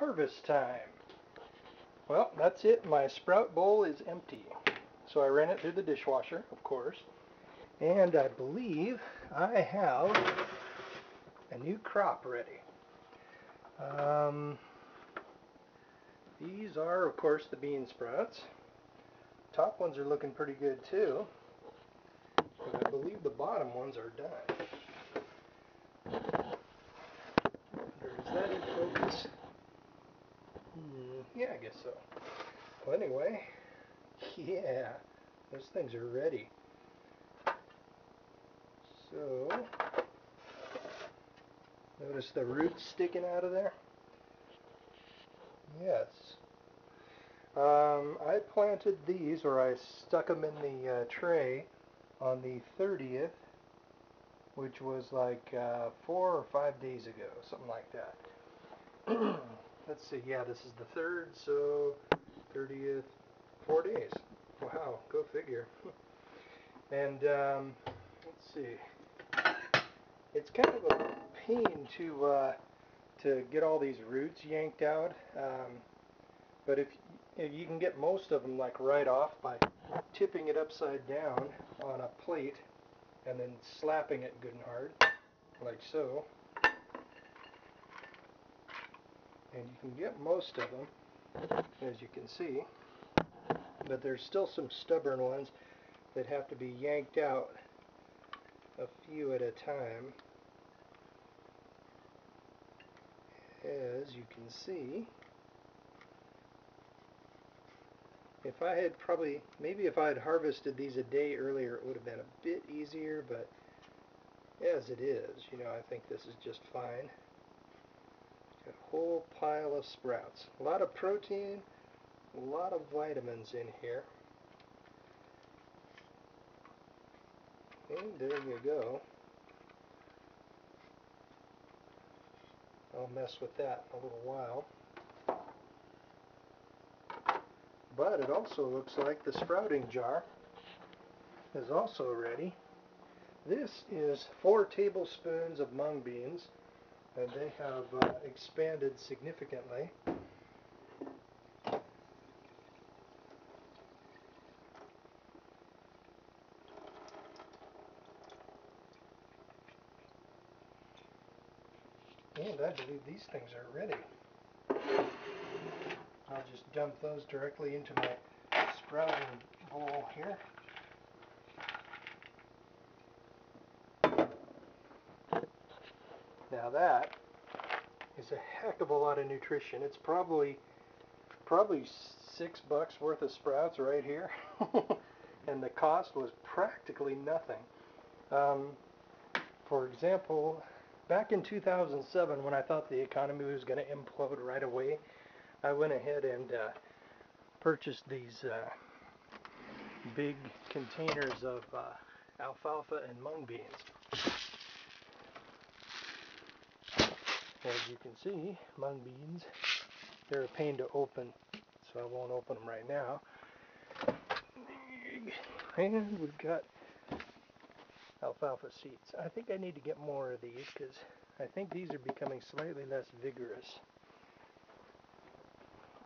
harvest time. Well, that's it. My sprout bowl is empty. So I ran it through the dishwasher, of course. And I believe I have a new crop ready. Um, these are, of course, the bean sprouts. Top ones are looking pretty good too. But I believe the bottom ones are done. Is that in focus? Yeah, I guess so. Well, anyway, yeah, those things are ready. So, notice the roots sticking out of there? Yes. I planted these, or I stuck them in the tray on the 30th, which was like 4 or 5 days ago, something like that. Let's see, yeah, this is the 3rd, so 30th, 4 days. Wow, go figure. And let's see, it's kind of a pain to get all these roots yanked out, but if you can get most of them like right off by tipping it upside down on a plate and then slapping it good and hard, like so, and you can get most of them, as you can see, but there's still some stubborn ones that have to be yanked out a few at a time, as you can see. If I had maybe if I had harvested these a day earlier, it would have been a bit easier, but as it is, I think this is just fine. Got a whole pile of sprouts. A lot of protein, a lot of vitamins in here. And there you go. I'll mess with that in a little while. But it also looks like the sprouting jar is also ready. This is 4 tablespoons of mung beans, and they have expanded significantly. And I believe these things are ready. I'll just dump those directly into my sprouting bowl here. Now that is a heck of a lot of nutrition. It's probably $6 worth of sprouts right here. And the cost was practically nothing. For example, back in 2007, when I thought the economy was going to implode right away, I went ahead and purchased these big containers of alfalfa and mung beans. As you can see, mung beans, they're a pain to open, so I won't open them right now. And we've got alfalfa seeds. I think I need to get more of these because I think these are becoming slightly less vigorous.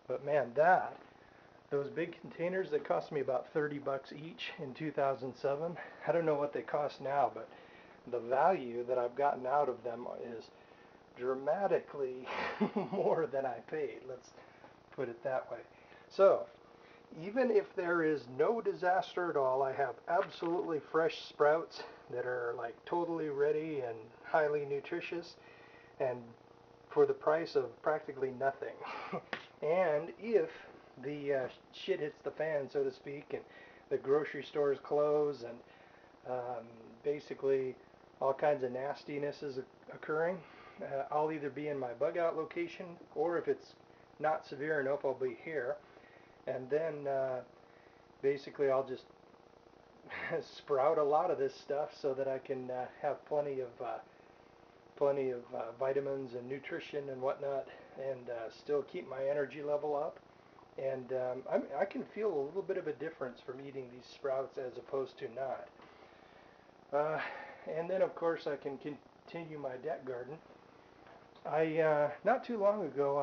But man, those big containers that cost me about $30 each in 2007, I don't know what they cost now, but the value that I've gotten out of them is dramatically more than I paid. Let's put it that way. So, even if there is no disaster at all, I have absolutely fresh sprouts that are like totally ready and highly nutritious, and for the price of practically nothing. And if the shit hits the fan, so to speak, and the grocery stores close and basically all kinds of nastiness is occurring, I'll either be in my bug out location, or if it's not severe enough, I'll be here. And then basically I'll just sprout a lot of this stuff so that I can have plenty of vitamins and nutrition and whatnot, and still keep my energy level up. And I can feel a little bit of a difference from eating these sprouts as opposed to not. And then of course I can continue my deck garden. Not too long ago,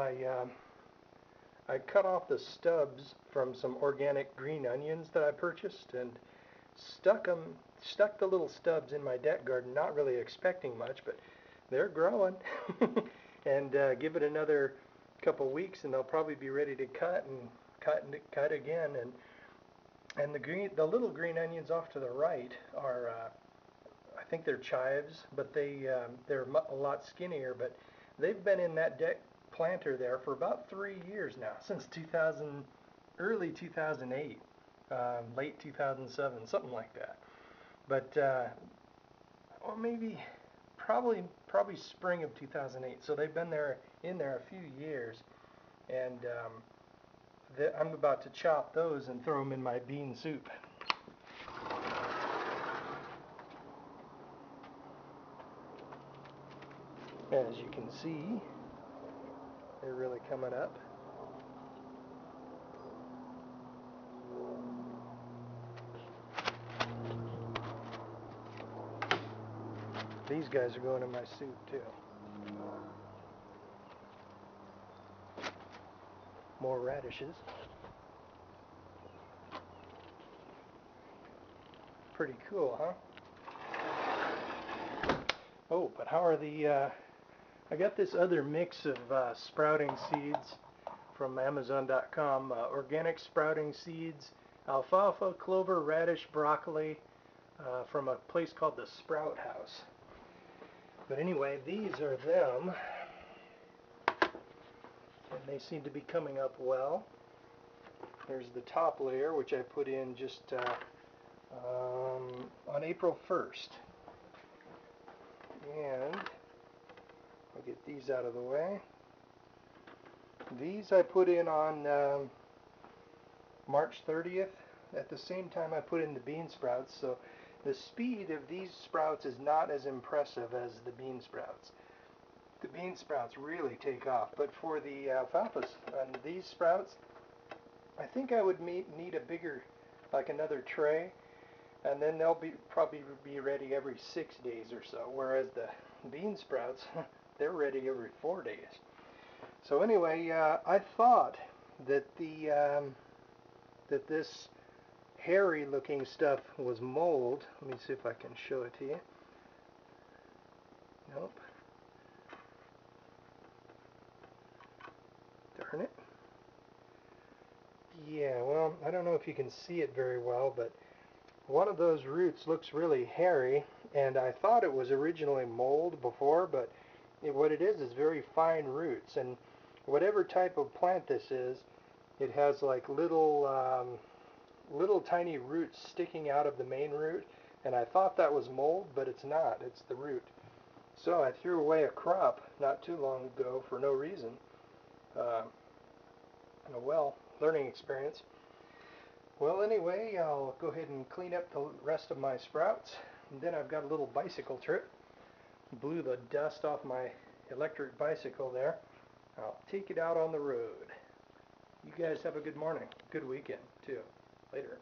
I cut off the stubs from some organic green onions that I purchased and stuck the little stubs in my deck garden, not really expecting much, but they're growing. And give it another couple weeks, and they'll probably be ready to cut again. And the little green onions off to the right are, I think they're chives, but they're a lot skinnier. But they've been in that deck planter there for about 3 years now, since early 2008, late 2007, something like that. But or maybe probably spring of 2008. So they've been in there a few years, and I'm about to chop those and throw them in my bean soup. As you can see, they're really coming up. These guys are going in my soup too. More radishes. Pretty cool, huh? Oh, but how are I got this other mix of sprouting seeds from Amazon.com. Organic sprouting seeds, alfalfa, clover, radish, broccoli, from a place called the Sprout House. But anyway, these are them, and they seem to be coming up well. There's the top layer, which I put in just on April 1st. And I'll get these out of the way. These I put in on March 30th. At the same time I put in the bean sprouts, so the speed of these sprouts is not as impressive as the bean sprouts. The bean sprouts really take off, but for the alfalfas and these sprouts, I think I would need a bigger, like another tray, and then they'll probably be ready every 6 days or so, whereas the bean sprouts, they're ready every 4 days. So anyway, I thought that that this hairy looking stuff was mold. Let me see if I can show it to you. Nope. Darn it. Yeah, well, I don't know if you can see it very well, but one of those roots looks really hairy, and I thought it was originally mold before, but what it is very fine roots, and whatever type of plant this is, it has like little tiny roots sticking out of the main root, and I thought that was mold, but it's not. It's the root. So I threw away a crop not too long ago for no reason. Well, learning experience. Well, anyway, I'll go ahead and clean up the rest of my sprouts, and then I've got a little bicycle trip. Blew the dust off my electric bicycle there. I'll take it out on the road. You guys have a good morning, good weekend too. Later.